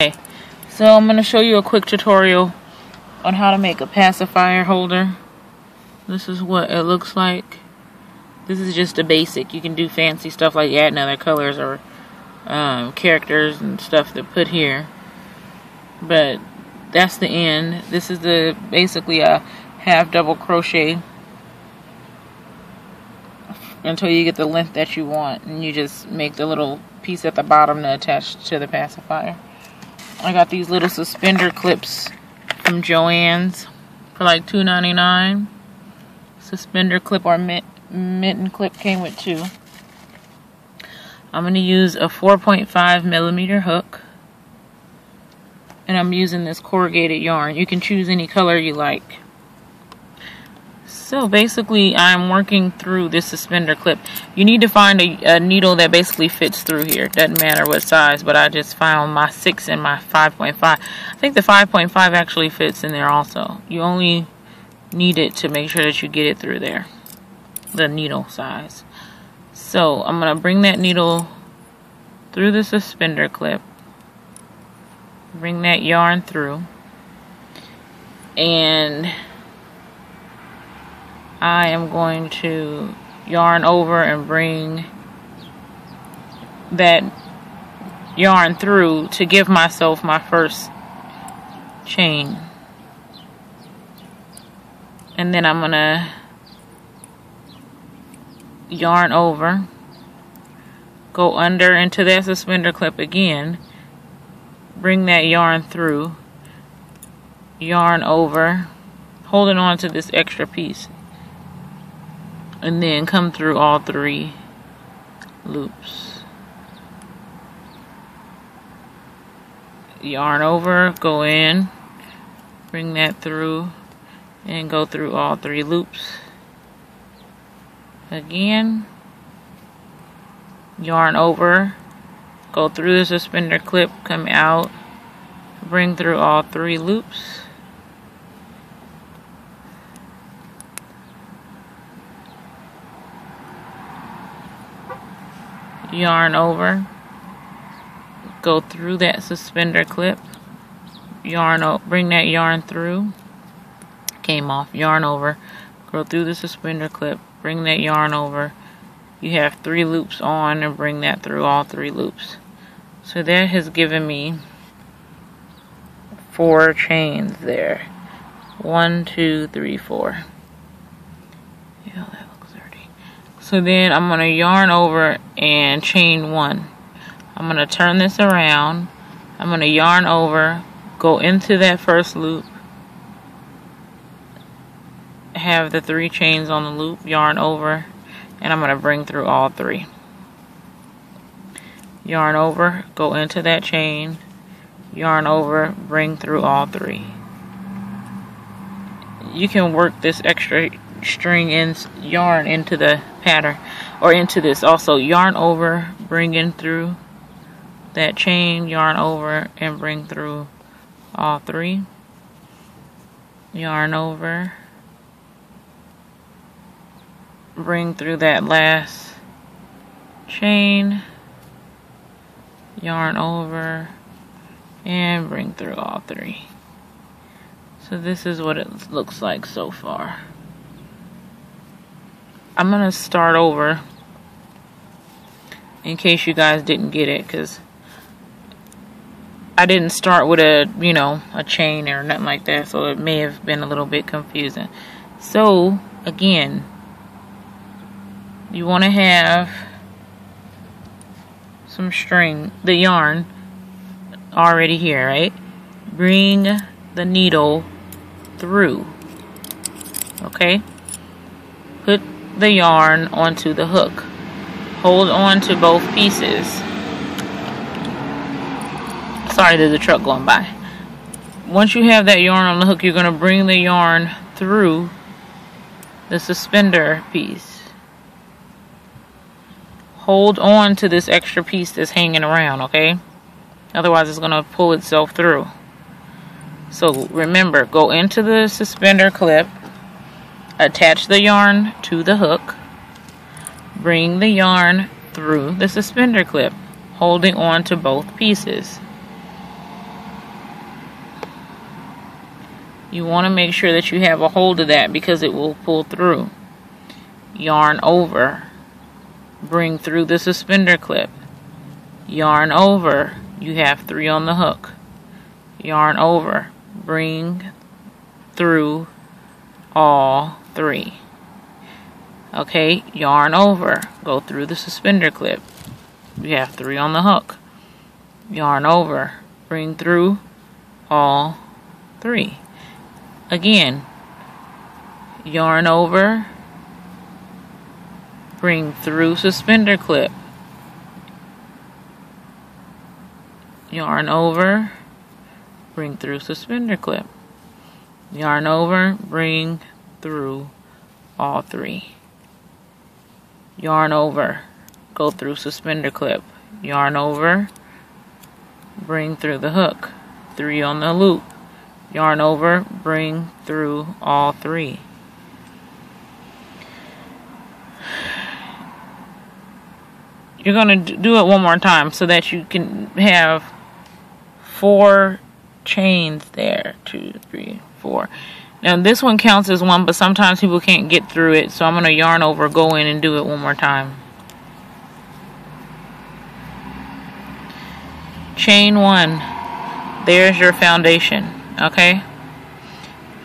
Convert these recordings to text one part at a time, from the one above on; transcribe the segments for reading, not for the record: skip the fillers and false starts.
Okay, so I'm going to show you a quick tutorial on how to make a pacifier holder. This is what it looks like. This is just a basic. You can do fancy stuff like adding other colors or characters and stuff to put here. But that's the end. This is basically a half double crochet until you get the length that you want, and you just make the little piece at the bottom to attach to the pacifier. I got these little suspender clips from Joann's for like $2.99. Suspender clip or mitten clip came with 2. I'm going to use a 4.5mm hook, and I'm using this corrugated yarn. You can choose any color you like. So basically I'm working through this suspender clip. You need to find a needle that basically fits through here. Doesn't matter what size, but I just found my 6 and my 5.5. I think the 5.5 actually fits in there also. You only need it to make sure that you get it through there, the needle size. So I'm going to bring that needle through the suspender clip, bring that yarn through, and I am going to yarn over and bring that yarn through to give myself my first chain. And then I'm going to yarn over, go under into that suspender clip again, bring that yarn through, yarn over, holding on to this extra piece, and then come through all 3 loops. Yarn over, go in, bring that through, and go through all 3 loops. Again, yarn over, go through the suspender clip, come out, bring through all 3 loops. Yarn over, go through that suspender clip, bring that yarn through, came off, yarn over, go through the suspender clip, bring that yarn over. You have 3 loops on, and bring that through all 3 loops. So that has given me 4 chains there. 1, 2, 3, 4. Yeah, that looks dirty. So then I'm going to yarn over and chain 1. I'm going to turn this around. I'm going to yarn over, go into that first loop, have the 3 chains on the loop, yarn over, and I'm going to bring through all 3. Yarn over, go into that chain, yarn over, bring through all 3. You can work this extra string and yarn into the pattern, or into this also. Yarn over, bring in through that chain, yarn over, and bring through all 3. Yarn over, bring through that last chain, yarn over, and bring through all 3. So this is what it looks like so far. I'm going to start over in case you guys didn't get it, because I didn't start with a chain or nothing like that, so it may have been a little bit confusing. So again, you want to have some string, the yarn already here, right? Bring the needle through, okay? Put the yarn onto the hook. Hold on to both pieces. Sorry, there's a truck going by. Once you have that yarn on the hook, you're going to bring the yarn through the suspender piece. Hold on to this extra piece that's hanging around, okay? Otherwise, it's going to pull itself through. So remember, go into the suspender clip, attach the yarn to the hook, bring the yarn through the suspender clip, holding on to both pieces. You want to make sure that you have a hold of that because it will pull through. Yarn over, bring through the suspender clip. Yarn over, you have 3 on the hook. Yarn over, bring through all 3. Okay, yarn over, go through the suspender clip. You have 3 on the hook. Yarn over, bring through all 3. Again, yarn over, bring through suspender clip. Yarn over, bring through suspender clip. Yarn over, bring through all 3. Yarn over, go through suspender clip. Yarn over, bring through the hook. 3 on the loop. Yarn over, bring through all 3. You're going to do it one more time so that you can have 4 chains there. 2, 3, 4. Now this one counts as 1, but sometimes people can't get through it, so I'm going to yarn over, go in, and do it one more time. Chain 1. There's your foundation. Okay?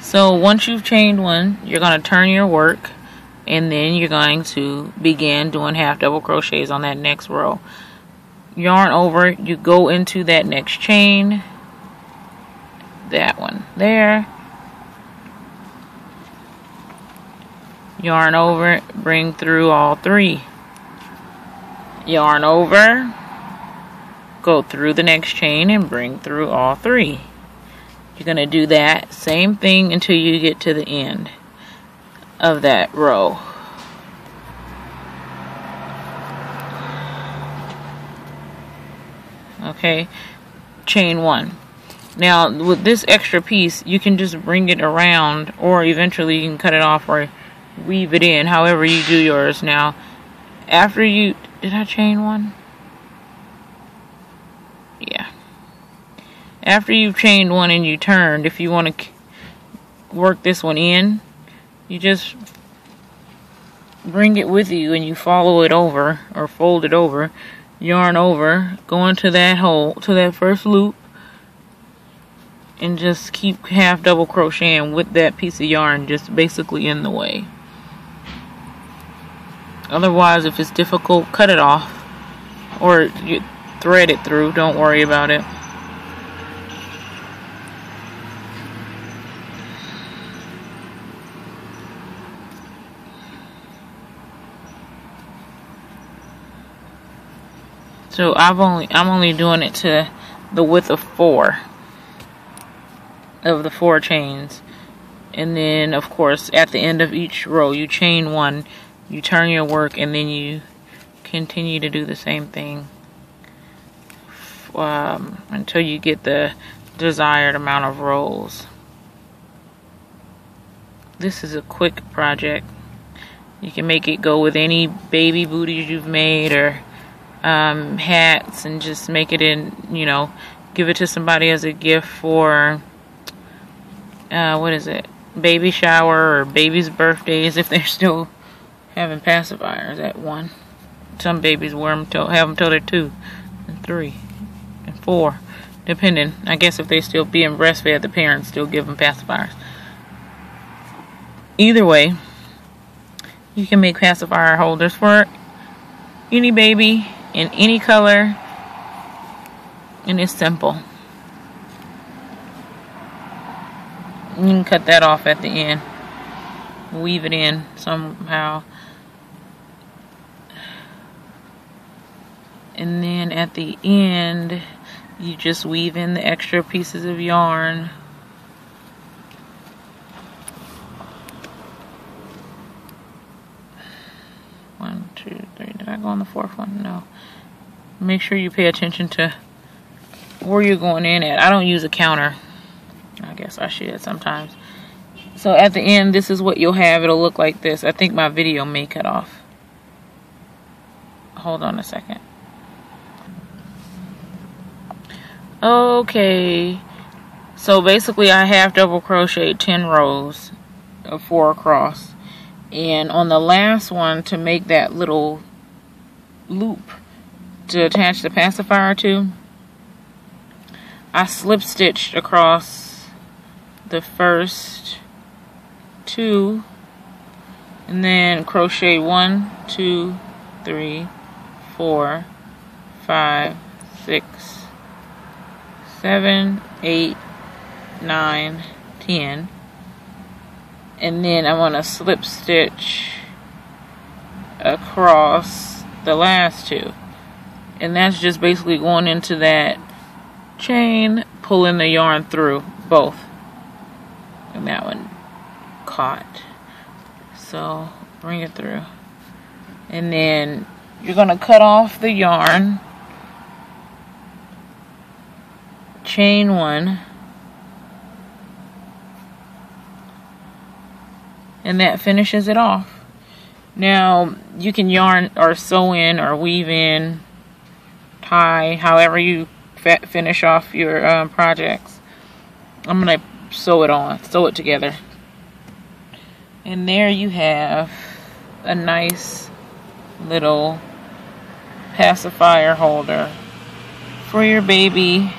So once you've chained 1, you're going to turn your work, and then you're going to begin doing half double crochets on that next row. Yarn over, you go into that next chain, that one there. Yarn over, bring through all 3. Yarn over, go through the next chain and bring through all 3. You're going to do that same thing until you get to the end of that row. Okay, chain 1. Now with this extra piece, you can just bring it around, or eventually you can cut it off or weave it in, however you do yours. Now after you, did I chain 1? Yeah. After you've chained 1 and you turned, if you want to work this one in, you just bring it with you and you follow it over or fold it over, yarn over, go into that hole, to that first loop, and just keep half double crocheting with that piece of yarn just basically in the way. Otherwise, if it's difficult, cut it off or you thread it through. Don't worry about it. So I'm only doing it to the width of 4 of the 4 chains, and then of course at the end of each row you chain 1, you turn your work, and then you continue to do the same thing until you get the desired amount of rows. This is a quick project. You can make it go with any baby booties you've made, or hats, and just make it in, you know, give it to somebody as a gift for what is it, baby shower or baby's birthdays, if they're still having pacifiers at 1. Some babies wear them have them till they're 2 and 3 and 4, depending. I guess if they still being breastfed, the parents still give them pacifiers. Either way, you can make pacifier holders for any baby in any color, and it's simple. You can cut that off at the end, weave it in somehow, and then at the end you just weave in the extra pieces of yarn. One, two, three. Did I go on the 4th one? No. Make sure you pay attention to where you're going in at. I don't use a counter. I guess I should sometimes. So at the end, this is what you'll have. It'll look like this. I think my video may cut off. Hold on a second. Okay. So basically I have double crocheted 10 rows of 4 across, and on the last one, to make that little loop to attach the pacifier to, I slip stitched across the first 2 and then crochet 1, 2, 3, 4, 5, 6, 7, 8, 9, 10, and then I want to slip stitch across the last 2, and that's just basically going into that chain, pulling the yarn through both, and that one caught, so bring it through, and then you're going to cut off the yarn, chain 1, and that finishes it off. Now you can yarn or sew in or weave in, tie, however you finish off your projects. I'm gonna sew it together, and there you have a nice little pacifier holder for your baby.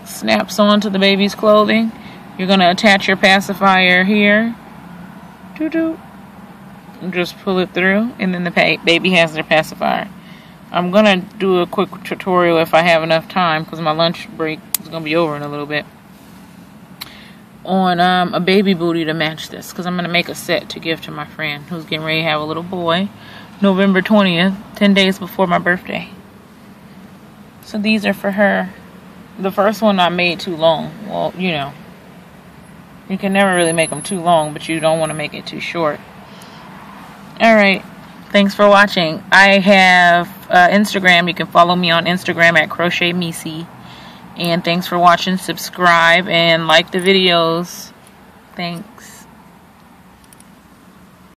Snaps onto the baby's clothing. You're going to attach your pacifier here, and just pull it through, and then the baby has their pacifier. I'm going to do a quick tutorial if I have enough time, because my lunch break is going to be over in a little bit, on a baby booty to match this, because I'm going to make a set to give to my friend who's getting ready to have a little boy, November 20th, 10 days before my birthday. So these are for her. The first one I made too long. Well, you know, you can never really make them too long, but you don't want to make it too short. Alright, thanks for watching. I have Instagram. You can follow me on Instagram at Crochet Missy. And thanks for watching. Subscribe and like the videos. Thanks.